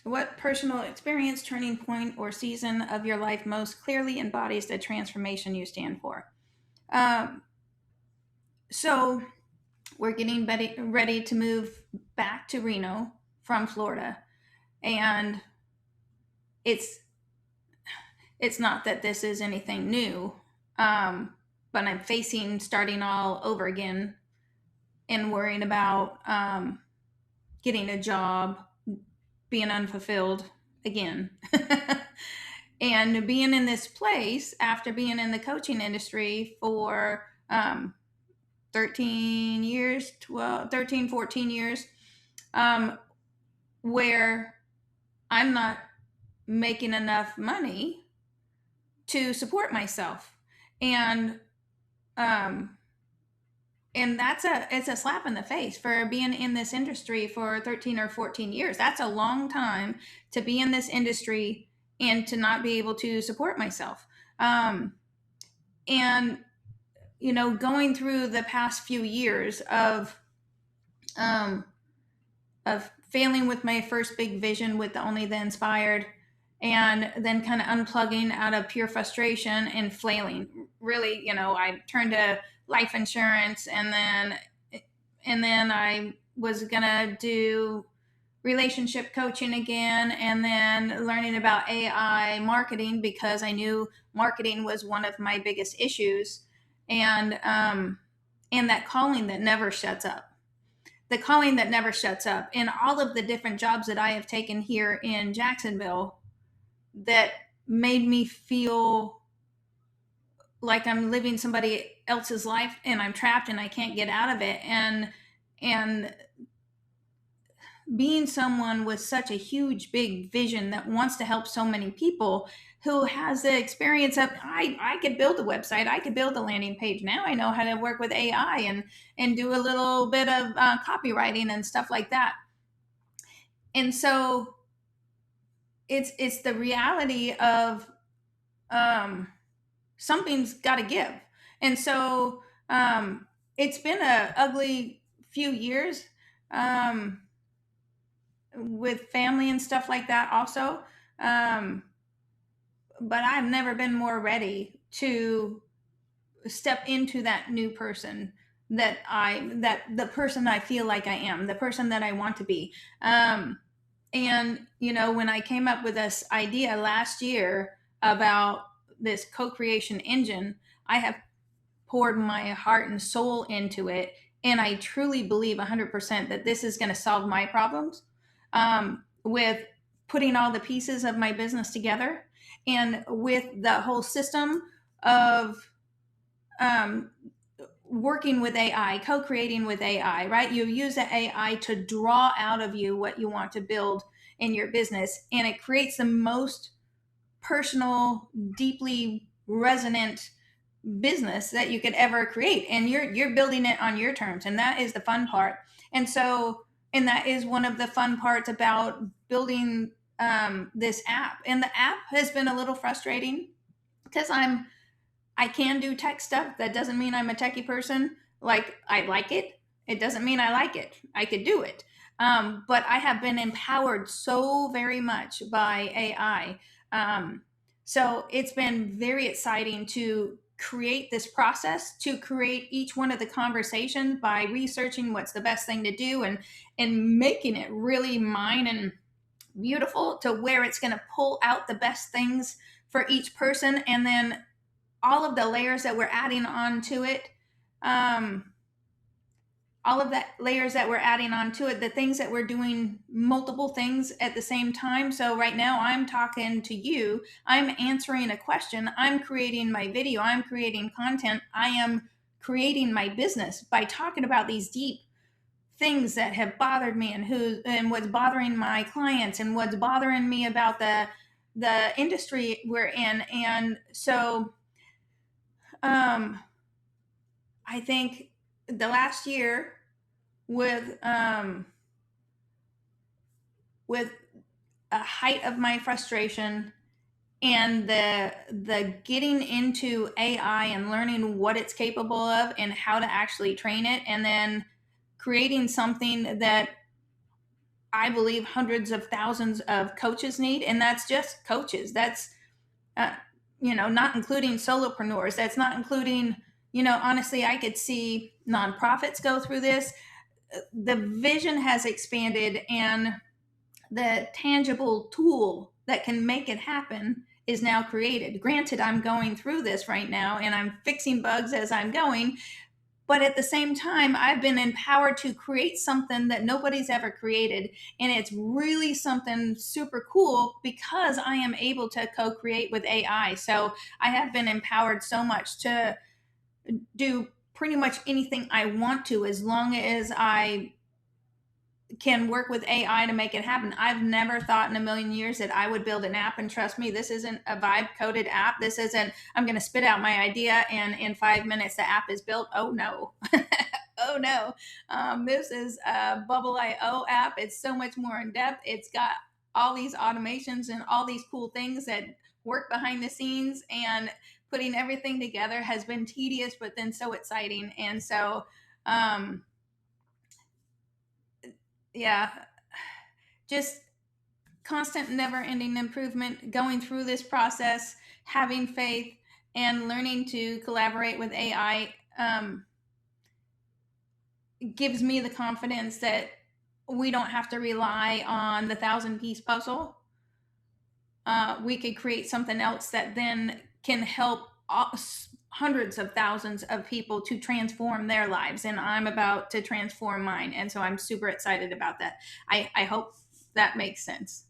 What personal experience, turning point, or season of your life most clearly embodies the transformation you stand for? Um, so we're getting ready to move back to Reno from Florida, and it's it's not that this is anything new, but I'm facing starting all over again and worrying about getting a job, being unfulfilled again. And being in this place after being in the coaching industry for 13 years, 12, 13, 14 years, um, where I'm not making enough money to support myself. And um, and it's a slap in the face for being in this industry for 13 or 14 years. That's a long time to be in this industry and to not be able to support myself. um, and going through the past few years um, of failing with my first big vision with the Only the Inspired, and then kind of unplugging out of pure frustration and flailing. Really, I turned to life insurance, and then I was gonna do relationship coaching again, and then learning about AI marketing because I knew marketing was one of my biggest issues, and that calling that never shuts up. The calling that never shuts up, and all of the different jobs that I have taken here in Jacksonville that made me feel like I'm living somebody else's life and I'm trapped and I can't get out of it. And being someone with such a huge big vision that wants to help so many people, who has the experience of I could build a website, I could build a landing page. Now I know how to work with AI and do a little bit of copywriting and stuff like that. And so it's the reality of um, something's got to give. And so it's been a ugly few years um, with family and stuff like that also. Um, but I've never been more ready to step into that new person, that the person I feel like I am, the person that I want to be. And when I came up with this idea last year about this co-creation engine, I have poured my heart and soul into it, and I truly believe 100% that this is going to solve my problems, with putting all the pieces of my business together, and with the whole system of um, working with AI, co-creating with AI, right? You use the AI to draw out of you what you want to build in your business, and it creates the most personal, deeply resonant business that you could ever create, and you're building it on your terms, and that is the fun part. And that is one of the fun parts about building this app. And the app has been a little frustrating because I can do tech stuff. That doesn't mean I'm a techie person. Like, I like it. It doesn't mean I like it. I could do it. But I have been empowered so very much by AI. So it's been very exciting to create this process, to create each one of the conversations by researching what's the best thing to do, and making it really mine and beautiful to where it's going to pull out the best things for each person. And then all of the layers that we're adding on to it, um, all of that layers that we're adding on to it, the things that we're doing multiple things at the same time. So right now I'm talking to you, I'm answering a question, I'm creating my video, I'm creating content, I am creating my business by talking about these deep things that have bothered me, and what's bothering my clients, and what's bothering me about the industry we're in. And so um, I think the last year, with with a height of my frustration, and the getting into AI and learning what it's capable of and how to actually train it, and then creating something that I believe hundreds of thousands of coaches need, and that's just coaches. That's uh, not including solopreneurs. That's not including, honestly, I could see nonprofits go through this. The vision has expanded, and the tangible tool that can make it happen is now created. Granted, I'm going through this right now and I'm fixing bugs as I'm going, but at the same time, I've been empowered to create something that nobody's ever created. And it's really something super cool because I am able to co create with AI. So I have been empowered so much to do pretty much anything I want to, as long as I can work with AI to make it happen. I've never thought in a million years that I would build an app. And trust me, this isn't a vibe coded app. This isn't, I'm going to spit out my idea and in 5 minutes the app is built. Oh no. Oh no. This is a Bubble.io app. It's so much more in depth. It's got all these automations and all these cool things that work behind the scenes. And putting everything together has been tedious, but then so exciting. And so, yeah, just constant, never ending improvement, going through this process, having faith, and learning to collaborate with AI gives me the confidence that we don't have to rely on the 1,000-piece puzzle. We could create something else that then can help hundreds of thousands of people to transform their lives. And I'm about to transform mine. And so I'm super excited about that. I hope that makes sense.